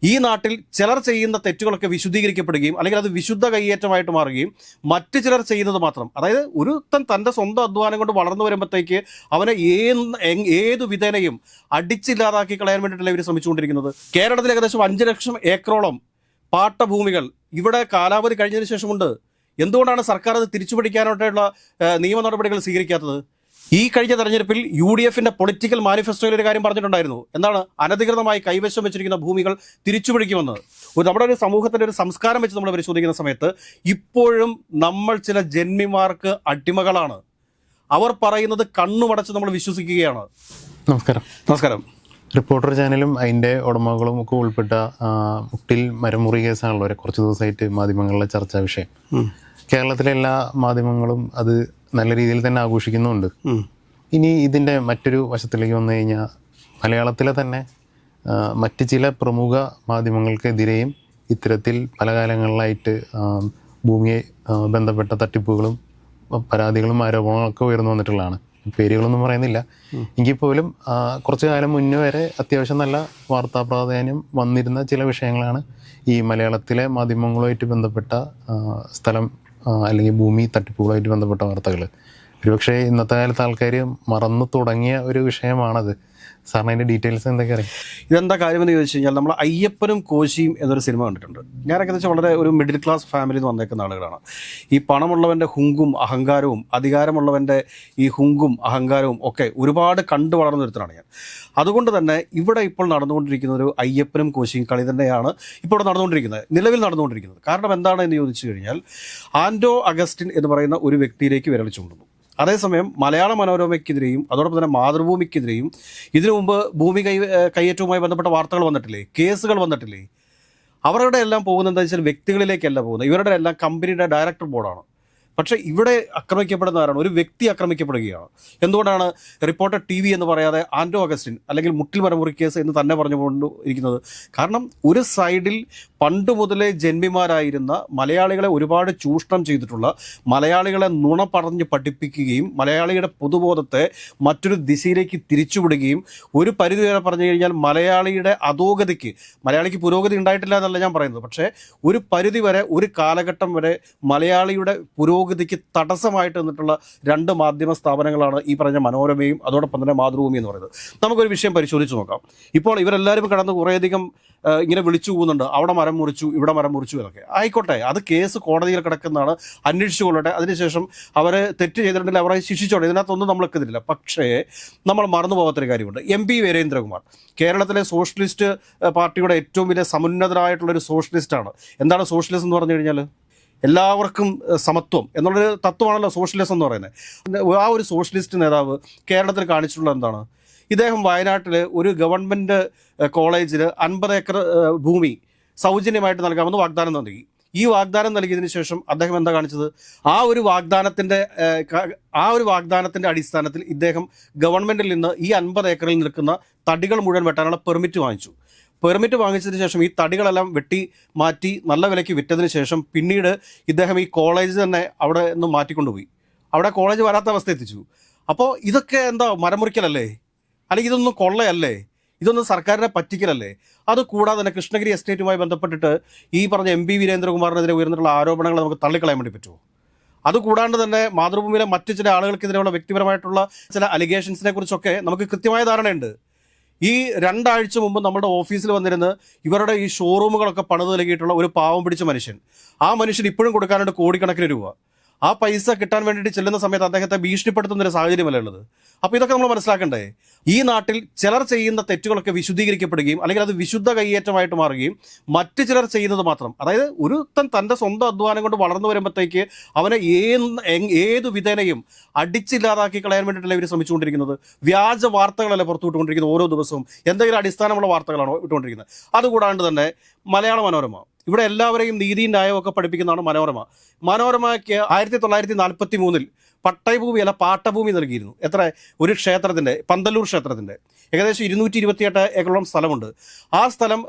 ഈ നാട്ടിൽ ചിലർ ചെയ്യുന്ന തെറ്റുകളൊക്കെ വിശുദ്ധീകരിക്കപ്പെടുകയും അല്ലെങ്കിൽ അത് വിശുദ്ധ കയ്യേറ്റമായിട്ട് മാറുകയും മറ്റു ചിലർ ചെയ്യുന്നത് മാത്രം, അതായത് ഒരുത്തൻ തൻ്റെ സ്വന്തം അധ്വാനം കൊണ്ട് വളർന്നു വരുമ്പോഴത്തേക്ക് അവനെ ഏതു വിധേനയും അടിച്ചില്ലാതാക്കി കളയാൻ വേണ്ടിയിട്ടല്ല ഇവർ ശ്രമിച്ചുകൊണ്ടിരിക്കുന്നത്. കേരളത്തിൽ ഏകദേശം 5 ലക്ഷം ഏക്കറോളം പാട്ടഭൂമികൾ ഇവിടെ കാലാവധി കഴിഞ്ഞതിന് ശേഷമുണ്ട്. എന്തുകൊണ്ടാണ് സർക്കാർ അത് തിരിച്ചുപിടിക്കാനായിട്ടുള്ള നിയമ നടപടികൾ സ്വീകരിക്കാത്തത്? ഈ കഴിഞ്ഞ തെരഞ്ഞെടുപ്പിൽ UDFന്റെ പൊളിറ്റിക്കൽ മാനിഫെസ്റ്റോയിൽ ഒരു കാര്യം പറഞ്ഞിട്ടുണ്ടായിരുന്നു. എന്താണ്? അനധികൃതമായി കൈവശം വെച്ചിരിക്കുന്ന ഭൂമികൾ തിരിച്ചുപിടിക്കുമെന്ന്. നമ്മുടെ ഒരു സമൂഹത്തിൻ്റെ ഒരു സംസ്കാരം വെച്ച് നമ്മൾ പരിശോധിക്കുന്ന സമയത്ത് ഇപ്പോഴും നമ്മൾ ചില ജന്മിമാർക്ക് അടിമകളാണ്. അവർ പറയുന്നത് കണ്ണുമടച്ച് നമ്മൾ വിശ്വസിക്കുകയാണ്. നമസ്കാരം. റിപ്പോർട്ടർ ചാനലും അതിൻ്റെ ഉടമകളും ഒക്കെ ഉൾപ്പെട്ട മുട്ടിൽ മരമുറി കേസാണല്ലോ കുറച്ച് ദിവസമായിട്ട് മാധ്യമങ്ങളിലെ ചർച്ചാ വിഷയം. കേരളത്തിലെ എല്ലാ മാധ്യമങ്ങളും അത് നല്ല രീതിയിൽ തന്നെ ആഘോഷിക്കുന്നുണ്ട്. ഇനി ഇതിൻ്റെ മറ്റൊരു വശത്തിലേക്ക് വന്നു കഴിഞ്ഞാൽ മലയാളത്തിലെ തന്നെ മറ്റ് ചില പ്രമുഖ മാധ്യമങ്ങൾക്കെതിരെയും ഇത്തരത്തിൽ പല കാലങ്ങളിലായിട്ട് ഭൂമിയെ ബന്ധപ്പെട്ട തട്ടിപ്പുകളും പരാതികളും ആരോപണങ്ങളൊക്കെ ഉയർന്നു വന്നിട്ടുള്ളതാണ്. പേരുകളൊന്നും പറയുന്നില്ല. എങ്കിൽ പോലും കുറച്ചു കാലം മുന്നേ വരെ അത്യാവശ്യം നല്ല വാർത്താ പ്രാധാന്യം വന്നിരുന്ന ചില വിഷയങ്ങളാണ് ഈ മലയാളത്തിലെ മാധ്യമങ്ങളുമായിട്ട് ബന്ധപ്പെട്ട സ്ഥലം അല്ലെങ്കിൽ ഭൂമി തട്ടിപ്പുകളുമായിട്ട് ബന്ധപ്പെട്ട വാർത്തകൾ. ഒരുപക്ഷെ ഇന്നത്തെ കാലത്ത് ആൾക്കാർ മറന്നു തുടങ്ങിയ ഒരു വിഷയമാണത്. സാറിന് അതിൻ്റെ ഡീറ്റെയിൽസ് എന്തൊക്കെ അറിയാം? ഇതെന്താ കാര്യമെന്ന് ചോദിച്ചു കഴിഞ്ഞാൽ, നമ്മൾ അയ്യപ്പനും കോശിയും എന്നൊരു സിനിമ കണ്ടിട്ടുണ്ട്. ഞാനൊക്കെ വെച്ചാൽ വളരെ ഒരു മിഡിൽ ക്ലാസ് ഫാമിലിയിൽ നിന്ന് വന്നേക്കുന്ന ആളുകളാണ്. ഈ പണമുള്ളവൻ്റെ ഹുങ്കും അഹങ്കാരവും അധികാരമുള്ളവൻ്റെ ഈ ഹുങ്കും അഹങ്കാരവും ഒക്കെ ഒരുപാട് കണ്ടു വളർന്നു വരുത്തലാണ് ഞാൻ. അതുകൊണ്ട് തന്നെ ഇവിടെ ഇപ്പോൾ നടന്നുകൊണ്ടിരിക്കുന്ന ഒരു അയ്യപ്പനും കോശിയും കളി തന്നെയാണ് ഇപ്പോൾ നിലവിൽ നടന്നുകൊണ്ടിരിക്കുന്നത്. കാരണം എന്താണ് എന്ന് ചോദിച്ചു കഴിഞ്ഞാൽ, ആൻഡോ അഗസ്റ്റിൻ എന്ന് പറയുന്ന ഒരു വ്യക്തിയിലേക്ക് വിരൽ ചൂണ്ടുന്നു. അതേസമയം മലയാള മനോരമയ്ക്കെതിരെയും അതോടൊപ്പം തന്നെ മാതൃഭൂമിക്കെതിരെയും ഇതിനു മുമ്പ് ഭൂമി കയ്യേറ്റവുമായി ബന്ധപ്പെട്ട വാർത്തകൾ വന്നിട്ടില്ലേ, കേസുകൾ വന്നിട്ടില്ലേ? അവരുടെ എല്ലാം പോകുന്നത് എന്താ വെച്ചാൽ വ്യക്തികളിലേക്കല്ല പോകുന്നത്, ഇവരുടെ എല്ലാം കമ്പനിയുടെ ഡയറക്ടർ ബോർഡാണ്. പക്ഷേ ഇവിടെ ആക്രമിക്കപ്പെടുന്ന ആരാണ്? ഒരു വ്യക്തി ആക്രമിക്കപ്പെടുകയാണ്. എന്തുകൊണ്ടാണ് റിപ്പോർട്ടർ TV എന്ന് പറയാതെ ആൻഡോ അഗസ്റ്റിൻ അല്ലെങ്കിൽ മുട്ടിൽ മരമുറി കേസ് എന്ന് തന്നെ പറഞ്ഞുകൊണ്ട് ഇരിക്കുന്നത്? കാരണം ഒരു സൈഡിൽ പണ്ട് മുതലേ ജന്മിമാരായിരുന്ന മലയാളികളെ ഒരുപാട് ചൂഷണം ചെയ്തിട്ടുള്ള, മലയാളികളെ നുണ പറഞ്ഞ് പഠിപ്പിക്കുകയും മലയാളിയുടെ പൊതുബോധത്തെ മറ്റൊരു ദിശയിലേക്ക് തിരിച്ചുവിടുകയും ഒരു പരിധിവരെ പറഞ്ഞു കഴിഞ്ഞാൽ മലയാളിയുടെ അധോഗതിക്ക്, മലയാളിക്ക് പുരോഗതി ഉണ്ടായിട്ടില്ല എന്നല്ല ഞാൻ പറയുന്നത്, പക്ഷേ ഒരു പരിധിവരെ ഒരു കാലഘട്ടം വരെ മലയാളിയുടെ പുരോഗതിക്ക് തടസ്സമായിട്ട് നിന്നിട്ടുള്ള 2 മാധ്യമ സ്ഥാപനങ്ങളാണ് ഈ പറഞ്ഞ മനോരമയും അതോടൊപ്പം തന്നെ മാതൃഭൂമി എന്ന് പറയുന്നത്. നമുക്കൊരു വിഷയം പരിശോധിച്ച് നോക്കാം. ഇപ്പോൾ ഇവരെല്ലാവരും കടന്ന് കുറേയധികം ഇങ്ങനെ വിളിച്ചു പോകുന്നുണ്ട്, അവിടെ മരം മുറിച്ചു ഇവിടെ മരം മുറിച്ചു എന്നൊക്കെ. ആയിക്കോട്ടെ, അത് കേസ് കോടതിയിൽ കിടക്കുന്നതാണ്, അന്വേഷിച്ചു കൊള്ളട്ടെ. അതിനുശേഷം അവർ തെറ്റ് ചെയ്തിട്ടുണ്ടെങ്കിൽ അവരെ ശിക്ഷിച്ചോട്ടെ, ഇതിനകത്തൊന്നും നമ്മൾ എത്തുന്നില്ല. പക്ഷേ നമ്മൾ മറന്നു പോകാത്തൊരു കാര്യമുണ്ട്. MP വീരേന്ദ്രകുമാർ കേരളത്തിലെ സോഷ്യലിസ്റ്റ് പാർട്ടിയുടെ ഏറ്റവും വലിയ സമുന്നതരായിട്ടുള്ളൊരു സോഷ്യലിസ്റ്റാണ്. എന്താണ് സോഷ്യലിസം എന്ന് പറഞ്ഞു കഴിഞ്ഞാൽ? എല്ലാവർക്കും സമത്വം എന്നുള്ളൊരു തത്വമാണല്ലോ സോഷ്യലിസം എന്ന് പറയുന്നത്. ആ ഒരു സോഷ്യലിസ്റ്റ് നേതാവ് കേരളത്തിൽ കാണിച്ചിട്ടുള്ളത് എന്താണ്? ഇദ്ദേഹം വയനാട്ടിൽ ഒരു ഗവൺമെൻറ് കോളേജിൽ 50 ഏക്കർ ഭൂമി സൗജന്യമായിട്ട് നൽകാമെന്ന് വാഗ്ദാനം നൽകി. ഈ വാഗ്ദാനം നൽകിയതിന് ശേഷം അദ്ദേഹം എന്താ കാണിച്ചത്? ആ ഒരു വാഗ്ദാനത്തിൻ്റെ അടിസ്ഥാനത്തിൽ ഇദ്ദേഹം ഗവൺമെൻറ്റിൽ നിന്ന് ഈ 50 ഏക്കറിൽ നിൽക്കുന്ന തടികൾ മുഴുവൻ വെട്ടാനുള്ള പെർമിറ്റ് വാങ്ങിച്ചു. പെർമിറ്റ് വാങ്ങിച്ചതിന് ശേഷം ഈ തടികളെല്ലാം വെട്ടി മാറ്റി നല്ല വിലയ്ക്ക് വിറ്റതിന് ശേഷം പിന്നീട് ഇദ്ദേഹം ഈ കോളേജ് തന്നെ അവിടെ നിന്ന് മാറ്റിക്കൊണ്ടുപോയി. അവിടെ കോളേജ് വരാത്ത അവസ്ഥ എത്തിച്ചു. അപ്പോൾ ഇതൊക്കെ എന്താ മരമുറിക്കലല്ലേ? അല്ലെങ്കിൽ ഇതൊന്നും കൊള്ളയല്ലേ? ഇതൊന്നും സർക്കാരിനെ പറ്റിക്കലല്ലേ? അതുകൂടാതെ തന്നെ കൃഷ്ണഗിരി എസ്റ്റേറ്റുമായി ബന്ധപ്പെട്ടിട്ട് ഈ പറഞ്ഞ MP വീരേന്ദ്രകുമാറിനെതിരെ ഉയർന്നിട്ടുള്ള ആരോപണങ്ങൾ നമുക്ക് തള്ളിക്കളയാൻ വേണ്ടി പറ്റുമോ? അതുകൂടാണ്ട് തന്നെ മാതൃഭൂമിയിലെ മറ്റു ചില ആളുകൾക്കെതിരെയുള്ള വ്യക്തിപരമായിട്ടുള്ള ചില അലിഗേഷൻസിനെ കുറിച്ചൊക്കെ നമുക്ക് കൃത്യമായ ധാരണയുണ്ട്. ഈ 2 ആഴ്ച മുമ്പ് നമ്മുടെ ഓഫീസിൽ വന്നിരുന്ന് ഇവരുടെ ഈ ഷോറൂമുകളൊക്കെ പണിത് നൽകിയിട്ടുള്ള ഒരു പാവം പിടിച്ച മനുഷ്യൻ, ആ മനുഷ്യൻ ഇപ്പോഴും കൊടുക്കാനുണ്ട് കോടിക്കണക്കിന് രൂപ. ആ പൈസ കിട്ടാൻ വേണ്ടിയിട്ട് ചെല്ലുന്ന സമയത്ത് അദ്ദേഹത്തെ ഭീഷണിപ്പെടുത്തുന്നൊരു സാഹചര്യമല്ല ഉള്ളത്. അപ്പോൾ ഇതൊക്കെ നമ്മൾ മനസ്സിലാക്കണ്ടേ? ഈ നാട്ടിൽ ചിലർ ചെയ്യുന്ന തെറ്റുകളൊക്കെ വിശുദ്ധീകരിക്കപ്പെടുകയും അല്ലെങ്കിൽ അത് വിശുദ്ധ കയ്യേറ്റമായിട്ട് മാറുകയും മറ്റു ചിലർ ചെയ്യുന്നത് മാത്രം, അതായത് ഒരുത്തൻ തൻ്റെ സ്വന്തം അധ്വാനം കൊണ്ട് വളർന്നു വരുമ്പോഴത്തേക്ക് അവനെ ഏതു വിധേനയും അടിച്ചില്ലാതാക്കി കളയാൻ വേണ്ടിയിട്ടല്ല ഇവർ ശ്രമിച്ചുകൊണ്ടിരിക്കുന്നത്. വ്യാജ വാർത്തകളല്ലേ പുറത്തു വിട്ടുകൊണ്ടിരിക്കുന്നത് ഓരോ ദിവസവും. എന്തെങ്കിലും അടിസ്ഥാനമുള്ള വാർത്തകളാണോ വിട്ടുകൊണ്ടിരിക്കുന്നത്? അതുകൂടാണ്ട് തന്നെ മലയാള മനോരമ, ഇവിടെ എല്ലാവരെയും നീതിയും ന്യായവും ഒക്കെ പഠിപ്പിക്കുന്നതാണ് മനോരമയ്ക്ക് 1943 പട്ടയഭൂമി അല്ല പാട്ടഭൂമി നൽകിയിരുന്നു. എത്ര? ഒരു ക്ഷേത്രത്തിൻ്റെ, പന്തല്ലൂർ ക്ഷേത്രത്തിൻ്റെ. ഏകദേശം 228 ഏക്കറോളം സ്ഥലമുണ്ട്. ആ സ്ഥലം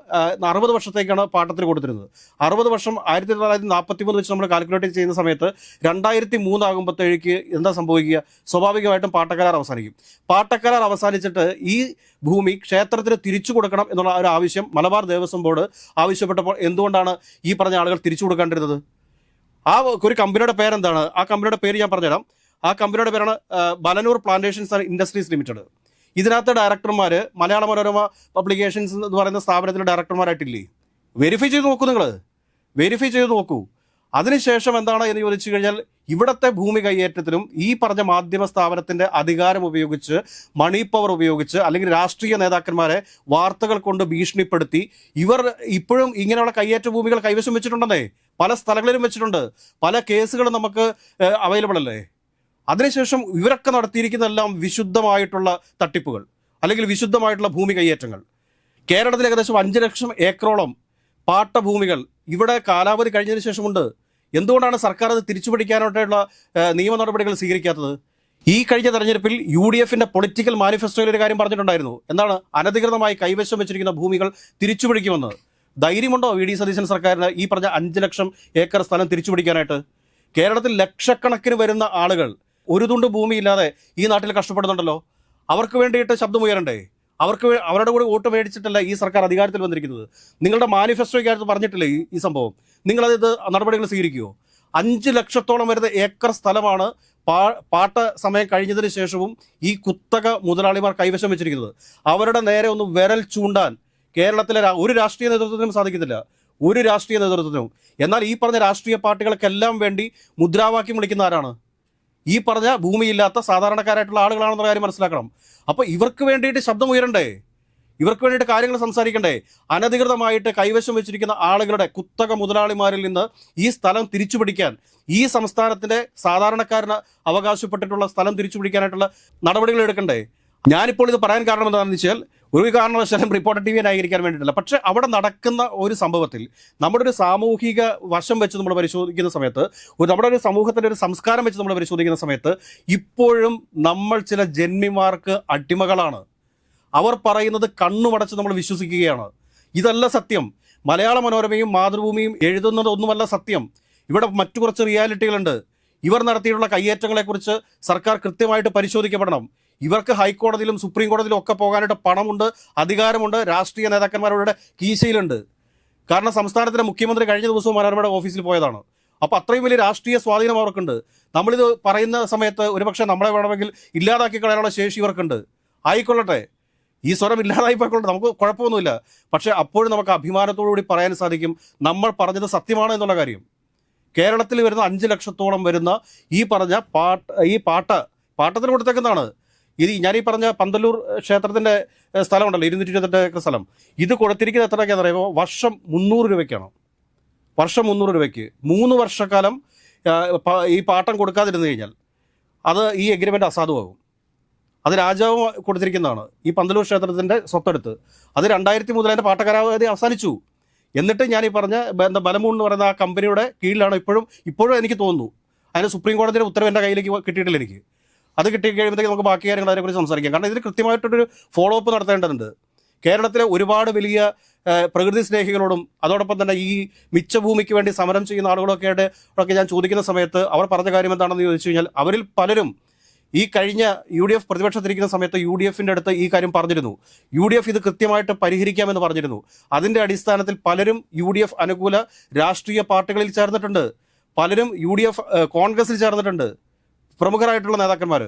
60 വർഷത്തേക്കാണ് പാട്ടത്തിന് കൊടുത്തിരുന്നത്. 60 വർഷം 1943 വെച്ച് നമ്മൾ കാൽക്കുലേറ്റ് ചെയ്യുന്ന സമയത്ത് 2003 ആകുമ്പോഴത്തേക്ക് എന്താ സംഭവിക്കുക? സ്വാഭാവികമായിട്ടും പാട്ടക്കരാർ അവസാനിക്കും. പാട്ടക്കരാർ അവസാനിച്ചിട്ട് ഈ ഭൂമി ക്ഷേത്രത്തിന് തിരിച്ചു കൊടുക്കണം എന്നുള്ള ഒരു ആവശ്യം മലബാർ ദേവസ്വം ബോർഡ് ആവശ്യപ്പെട്ടപ്പോൾ എന്തുകൊണ്ടാണ് ഈ പറഞ്ഞ ആളുകൾ തിരിച്ചു കൊടുക്കാണ്ടിരുന്നത്? ആ ഒരു കമ്പനിയുടെ പേരെന്താണ്? ആ കമ്പനിയുടെ പേര് ഞാൻ പറഞ്ഞുതരാം. ആ കമ്പനിയുടെ പേരാണ് ബലനൂർ പ്ലാന്റേഷൻസ് ആൻഡ് ഇൻഡസ്ട്രീസ് ലിമിറ്റഡ്. ഇതിനകത്ത് ഡയറക്ടർമാർ മലയാള മനോരമ പബ്ലിക്കേഷൻസ് എന്ന് പറയുന്ന സ്ഥാപനത്തിലെ ഡയറക്ടർമാരായിട്ടില്ലേ? വെരിഫൈ ചെയ്ത് നോക്കൂ, നിങ്ങൾ വെരിഫൈ ചെയ്ത് നോക്കൂ. അതിനുശേഷം എന്താണ് എന്ന് ചോദിച്ചു കഴിഞ്ഞാൽ ഇവിടുത്തെ ഭൂമി കൈയേറ്റത്തിലും ഈ പറഞ്ഞ മാധ്യമ സ്ഥാപനത്തിൻ്റെ അധികാരം ഉപയോഗിച്ച്, മണി പവർ ഉപയോഗിച്ച്, അല്ലെങ്കിൽ രാഷ്ട്രീയ നേതാക്കന്മാരെ വാർത്തകൾ കൊണ്ട് ഭീഷണിപ്പെടുത്തി ഇവർ ഇപ്പോഴും ഇങ്ങനെയുള്ള കയ്യേറ്റ ഭൂമികൾ കൈവശം വെച്ചിട്ടുണ്ടെന്നേ. പല സ്ഥലങ്ങളിലും വെച്ചിട്ടുണ്ട്. പല കേസുകളും നമുക്ക് അവൈലബിൾ അല്ലേ? അതിനുശേഷം ഇവരൊക്കെ നടത്തിയിരിക്കുന്നതെല്ലാം വിശുദ്ധമായിട്ടുള്ള തട്ടിപ്പുകൾ അല്ലെങ്കിൽ വിശുദ്ധമായിട്ടുള്ള ഭൂമി കൈയേറ്റങ്ങൾ. കേരളത്തിൽ ഏകദേശം 5 ലക്ഷം ഏക്കറോളം പാട്ടഭൂമികൾ ഇവിടെ കാലാവധി കഴിഞ്ഞതിന് ശേഷമുണ്ട്. എന്തുകൊണ്ടാണ് സർക്കാർ അത് തിരിച്ചുപിടിക്കാനായിട്ടുള്ള നിയമ നടപടികൾ സ്വീകരിക്കാത്തത്? ഈ കഴിഞ്ഞ തെരഞ്ഞെടുപ്പിൽ UDFന്റെ പൊളിറ്റിക്കൽ മാനിഫെസ്റ്റോയിൽ ഒരു കാര്യം പറഞ്ഞിട്ടുണ്ടായിരുന്നു. എന്താണ്? അനധികൃതമായി കൈവശം വെച്ചിരിക്കുന്ന ഭൂമികൾ തിരിച്ചുപിടിക്കുമെന്ന്. ധൈര്യമുണ്ടോ VD സതീശൻ സർക്കാരിന് ഈ പറഞ്ഞ 5 ലക്ഷം ഏക്കർ സ്ഥലം തിരിച്ചുപിടിക്കാനായിട്ട്? കേരളത്തിൽ ലക്ഷക്കണക്കിന് വരുന്ന ആളുകൾ ഒരു തുണ്ട് ഭൂമിയില്ലാതെ ഈ നാട്ടിൽ കഷ്ടപ്പെടുന്നുണ്ടല്ലോ. അവർക്ക് വേണ്ടിയിട്ട് ശബ്ദമുയരണ്ടേ? അവരുടെ കൂടെ വോട്ട് മേടിച്ചിട്ടല്ല ഈ സർക്കാർ അധികാരത്തിൽ വന്നിരിക്കുന്നത്. നിങ്ങളുടെ മാനിഫെസ്റ്റോയ്ക്കകത്ത് പറഞ്ഞിട്ടില്ലേ ഈ സംഭവം? നിങ്ങളത് നടപടികൾ സ്വീകരിക്കുമോ? 5 ലക്ഷത്തോളം വരുന്ന ഏക്കർ സ്ഥലമാണ് പാട്ട സമയം കഴിഞ്ഞതിന് ശേഷവും ഈ കുത്തക മുതലാളിമാർ കൈവശം വെച്ചിരിക്കുന്നത്. അവരുടെ നേരെ ഒന്ന് വിരൽ ചൂണ്ടാൻ കേരളത്തിലെ ഒരു രാഷ്ട്രീയ നേതൃത്വത്തിനും സാധിക്കത്തില്ല, ഒരു രാഷ്ട്രീയ നേതൃത്വത്തിനും. എന്നാൽ ഈ പറഞ്ഞ രാഷ്ട്രീയ പാർട്ടികൾക്കെല്ലാം വേണ്ടി മുദ്രാവാക്യം വിളിക്കുന്ന ആരാണ്? ഈ പറഞ്ഞ ഭൂമിയില്ലാത്ത സാധാരണക്കാരായിട്ടുള്ള ആളുകളാണെന്ന കാര്യം മനസ്സിലാക്കണം. അപ്പോൾ ഇവർക്ക് വേണ്ടിയിട്ട് ശബ്ദം ഉയരണ്ടേ? ഇവർക്ക് വേണ്ടിയിട്ട് കാര്യങ്ങൾ സംസാരിക്കണ്ടേ? അനധികൃതമായിട്ട് കൈവശം വെച്ചിരിക്കുന്ന ആളുകളുടെ കുത്തക മുതലാളിമാരിൽ നിന്ന് ഈ സ്ഥലം തിരിച്ചുപിടിക്കാൻ, ഈ സംസ്ഥാനത്തിൻ്റെ സാധാരണക്കാരന് അവകാശപ്പെട്ടിട്ടുള്ള സ്ഥലം തിരിച്ചുപിടിക്കാനായിട്ടുള്ള നടപടികൾ എടുക്കണ്ടേ? ഞാനിപ്പോൾ ഇത് പറയാൻ കാരണം എന്താണെന്ന് വെച്ചാൽ ഒരു കാരണവശാലും റിപ്പോർട്ടർ TV ന്യായീകരിക്കാൻ വേണ്ടിയിട്ടില്ല. പക്ഷേ അവിടെ നടക്കുന്ന ഒരു സംഭവത്തിൽ നമ്മുടെ ഒരു സാമൂഹിക വശം വെച്ച് നമ്മൾ പരിശോധിക്കുന്ന സമയത്ത്, നമ്മുടെ ഒരു സമൂഹത്തിൻ്റെ ഒരു സംസ്കാരം വെച്ച് നമ്മൾ പരിശോധിക്കുന്ന സമയത്ത് ഇപ്പോഴും നമ്മൾ ചില ജന്മിമാർക്ക് അടിമകളാണ്. അവർ പറയുന്നത് കണ്ണുമടച്ച് നമ്മൾ വിശ്വസിക്കുകയാണ്. ഇതല്ല സത്യം. മലയാള മനോരമയും മാതൃഭൂമിയും എഴുതുന്നത് ഒന്നുമല്ല സത്യം. ഇവിടെ മറ്റു കുറച്ച് റിയാലിറ്റികളുണ്ട്. ഇവർ നടത്തിയിട്ടുള്ള കയ്യേറ്റങ്ങളെക്കുറിച്ച് സർക്കാർ കൃത്യമായിട്ട് പരിശോധിക്കപ്പെടണം. ഇവർക്ക് ഹൈക്കോടതിയിലും സുപ്രീം കോടതിയിലും ഒക്കെ പോകാനായിട്ട് പണമുണ്ട്, അധികാരമുണ്ട്, രാഷ്ട്രീയ നേതാക്കന്മാരുടെ കീശയിലുണ്ട്. കാരണം സംസ്ഥാനത്തിൻ്റെ മുഖ്യമന്ത്രി കഴിഞ്ഞ ദിവസവും മനോരമയുടെ ഓഫീസിൽ പോയതാണ്. അപ്പോൾ അത്രയും വലിയ രാഷ്ട്രീയ സ്വാധീനം അവർക്കുണ്ട്. നമ്മളിത് പറയുന്ന സമയത്ത് ഒരുപക്ഷെ നമ്മളെ വേണമെങ്കിൽ ഇല്ലാതാക്കി കളയാനുള്ള ശേഷി ഇവർക്കുണ്ട്. ആയിക്കൊള്ളട്ടെ, ഈ സ്വരം ഇല്ലാതായി പോയിക്കൊള്ളട്ടെ, നമുക്ക് കുഴപ്പമൊന്നുമില്ല. പക്ഷേ അപ്പോഴും നമുക്ക് അഭിമാനത്തോടുകൂടി പറയാൻ സാധിക്കും നമ്മൾ പറഞ്ഞത് സത്യമാണ് എന്നുള്ള കാര്യം. കേരളത്തിൽ വരുന്ന 5 ലക്ഷത്തോളം വരുന്ന ഈ പറഞ്ഞ പാട്ടത്തിന് കൊടുത്തേക്കുന്നതാണ്. ഞാനീ പറഞ്ഞ പന്തല്ലൂർ ക്ഷേത്രത്തിൻ്റെ സ്ഥലമുണ്ടല്ലോ, 228 ഏക്കർ സ്ഥലം, ഇത് കൊടുത്തിരിക്കുന്നത് എത്രയൊക്കെയാണെന്ന് പറയുമ്പോൾ വർഷം 300 രൂപയ്ക്കാണ്. വർഷം 300 രൂപയ്ക്ക് 3 വർഷക്കാലം ഈ പാട്ടം കൊടുക്കാതിരുന്നു കഴിഞ്ഞാൽ അത് ഈ എഗ്രിമെൻ്റ് അസാധുവാകും. അത് രാജാവ് കൊടുത്തിരിക്കുന്നതാണ്. ഈ പന്തല്ലൂർ ക്ഷേത്രത്തിൻ്റെ സ്വത്തെടുത്ത് അത് 2003 അതിൻ്റെ പാട്ടകാലാവധി അവസാനിച്ചു. എന്നിട്ട് ഞാൻ ഈ പറഞ്ഞ ബലമൂൺ എന്ന് പറയുന്ന ആ കമ്പനിയുടെ കീഴിലാണ് ഇപ്പോഴും എനിക്ക് തോന്നുന്നു. അതിന് സുപ്രീം കോടതിയുടെ ഉത്തരവ് എൻ്റെ കയ്യിലേക്ക് കിട്ടിയിട്ടില്ല. എനിക്ക് അത് കിട്ടി കഴിയുമ്പോഴത്തേക്ക് നമുക്ക് ബാക്കി കാര്യങ്ങൾ അതിനെക്കുറിച്ച് സംസാരിക്കാം. കാരണം ഇതിൽ കൃത്യമായിട്ടൊരു ഫോളോ അപ്പ് നടത്തേണ്ടതുണ്ട്. കേരളത്തിലെ ഒരുപാട് വലിയ പ്രകൃതി സ്നേഹികളോടും അതോടൊപ്പം തന്നെ ഈ മിച്ചഭൂമിക്ക് വേണ്ടി സമരം ചെയ്യുന്ന ആളുകളൊക്കെ ഞാൻ ചോദിക്കുന്ന സമയത്ത് അവർ പറഞ്ഞ കാര്യം എന്താണെന്ന് ചോദിച്ചു കഴിഞ്ഞാൽ അവരിൽ പലരും ഈ കഴിഞ്ഞ UDF പ്രതിപക്ഷത്തിരിക്കുന്ന സമയത്ത് UDFൻ്റെ അടുത്ത് ഈ കാര്യം പറഞ്ഞിരുന്നു. UDF ഇത് കൃത്യമായിട്ട് പരിഹരിക്കാമെന്ന് പറഞ്ഞിരുന്നു. അതിൻ്റെ അടിസ്ഥാനത്തിൽ പലരും UDF അനുകൂല രാഷ്ട്രീയ പാർട്ടികളിൽ ചേർന്നിട്ടുണ്ട്. പലരും UDF കോൺഗ്രസിൽ ചേർന്നിട്ടുണ്ട്, പ്രമുഖരായിട്ടുള്ള നേതാക്കന്മാർ.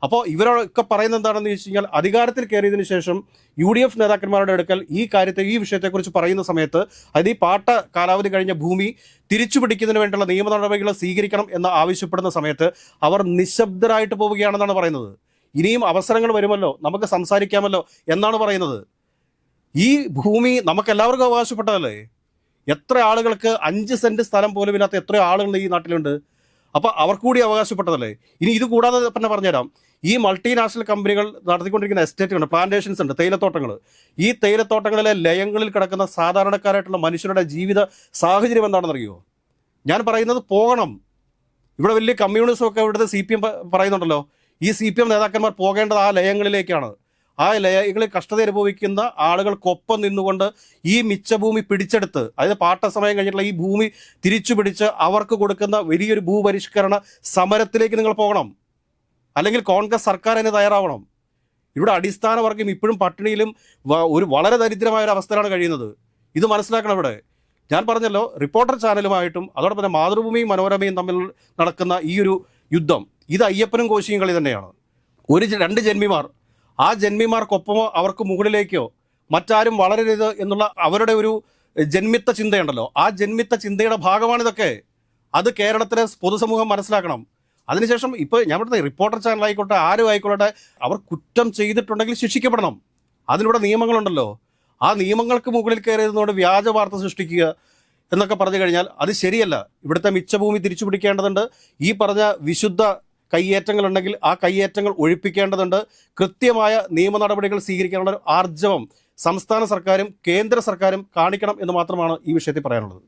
അപ്പോൾ ഇവരൊക്കെ പറയുന്നത് എന്താണെന്ന് ചോദിച്ചു കഴിഞ്ഞാൽ അധികാരത്തിൽ കയറിയതിനു ശേഷം UDF നേതാക്കന്മാരുടെ അടുക്കൽ ഈ വിഷയത്തെക്കുറിച്ച് പറയുന്ന സമയത്ത് അത് ഈ പാട്ട കാലാവധി കഴിഞ്ഞ ഭൂമി തിരിച്ചുപിടിക്കുന്നതിന് വേണ്ടിയുള്ള നിയമ നടപടികൾ സ്വീകരിക്കണം എന്ന് ആവശ്യപ്പെടുന്ന സമയത്ത് അവർ നിശബ്ദരായിട്ട് പോവുകയാണെന്നാണ് പറയുന്നത്. ഇനിയും അവസരങ്ങൾ വരുമല്ലോ, നമുക്ക് സംസാരിക്കാമല്ലോ എന്നാണ് പറയുന്നത്. ഈ ഭൂമി നമുക്കെല്ലാവർക്കും അവകാശപ്പെട്ടതല്ലേ? എത്ര ആളുകൾക്ക് 5 സെൻറ്റ് സ്ഥലം പോലും ഇല്ലാത്ത എത്രയോ ആളുകൾ ഈ നാട്ടിലുണ്ട്. അപ്പോൾ അവർക്ക് കൂടി അവകാശപ്പെട്ടതല്ലേ? ഇനി ഇത് കൂടാതെ തന്നെ പറഞ്ഞുതരാം, ഈ മൾട്ടിനാഷണൽ കമ്പനികൾ നടത്തിക്കൊണ്ടിരിക്കുന്ന എസ്റ്റേറ്റുകളുണ്ട്, പ്ലാന്റേഷൻസ് ഉണ്ട്, തേയിലത്തോട്ടങ്ങൾ. ഈ തേയിലത്തോട്ടങ്ങളിലെ ലയങ്ങളിൽ കിടക്കുന്ന സാധാരണക്കാരായിട്ടുള്ള മനുഷ്യരുടെ ജീവിത സാഹചര്യം എന്താണെന്നറിയുമോ? ഞാൻ പറയുന്നത് പോകണം. ഇവിടെ വലിയ കമ്മ്യൂണിസം ഒക്കെ ഇവിടുത്തെ CPM പറയുന്നുണ്ടല്ലോ. ഈ CPM നേതാക്കന്മാർ പോകേണ്ടത് ആ ലയങ്ങളിലേക്കാണ്. ആ ലയങ്ങളിൽ കഷ്ടത അനുഭവിക്കുന്ന ആളുകൾക്കൊപ്പം നിന്നുകൊണ്ട് ഈ മിച്ചഭൂമി പിടിച്ചെടുത്ത്, അതായത് പാട്ടസമയം കഴിഞ്ഞിട്ടുള്ള ഈ ഭൂമി തിരിച്ചു പിടിച്ച് അവർക്ക് കൊടുക്കുന്ന വലിയൊരു ഭൂപരിഷ്കരണ സമരത്തിലേക്ക് നിങ്ങൾ പോകണം. അല്ലെങ്കിൽ കോൺഗ്രസ് സർക്കാർ തന്നെ തയ്യാറാവണം. ഇവിടെ അടിസ്ഥാന വർഗം ഇപ്പോഴും പട്ടിണിയിലും ഒരു വളരെ ദരിദ്രമായ ഒരു അവസ്ഥയിലാണ് കഴിയുന്നത്. ഇത് മനസ്സിലാക്കണം. ഇവിടെ ഞാൻ പറഞ്ഞല്ലോ, റിപ്പോർട്ടർ ചാനലുമായിട്ടും അതോടൊപ്പം തന്നെ മാതൃഭൂമിയും മനോരമയും തമ്മിൽ നടക്കുന്ന ഈ ഒരു യുദ്ധം, ഇത് അയ്യപ്പനും കോശിയും കളി തന്നെയാണ്. രണ്ട് ജന്മിമാർ, ആ ജന്മിമാർക്കൊപ്പമോ അവർക്ക് മുകളിലേക്കോ മറ്റാരും വളരരുത് എന്നുള്ള അവരുടെ ഒരു ജന്മിത്ത ചിന്തയുണ്ടല്ലോ, ആ ജന്മിത്ത ചിന്തയുടെ ഭാഗമാണിതൊക്കെ. അത് കേരളത്തിലെ പൊതുസമൂഹം മനസ്സിലാക്കണം. അതിനുശേഷം ഇപ്പോൾ ഞാൻ പറഞ്ഞ റിപ്പോർട്ടർ ചാനലായിക്കോട്ടെ, ആരും ആയിക്കോട്ടെ, അവർ കുറ്റം ചെയ്തിട്ടുണ്ടെങ്കിൽ ശിക്ഷിക്കപ്പെടണം. അതിലൂടെ നിയമങ്ങളുണ്ടല്ലോ. ആ നിയമങ്ങൾക്ക് മുകളിൽ കയറിയതുകൊണ്ട് വ്യാജ വാർത്ത സൃഷ്ടിക്കുക എന്നൊക്കെ പറഞ്ഞു കഴിഞ്ഞാൽ അത് ശരിയല്ല. ഇവിടുത്തെ മിച്ചഭൂമി തിരിച്ചു പിടിക്കേണ്ടതുണ്ട്. ഈ പറഞ്ഞ വിശുദ്ധ കയ്യേറ്റങ്ങളുണ്ടെങ്കിൽ ആ കയ്യേറ്റങ്ങൾ ഒഴിപ്പിക്കേണ്ടതുണ്ട്. കൃത്യമായ നിയമ നടപടികൾ സ്വീകരിക്കാനുള്ള ഒരു ആർജവം സംസ്ഥാന സർക്കാരും കേന്ദ്ര സർക്കാരും കാണിക്കണം എന്ന് മാത്രമാണ് ഈ വിഷയത്തിൽ പറയാനുള്ളത്.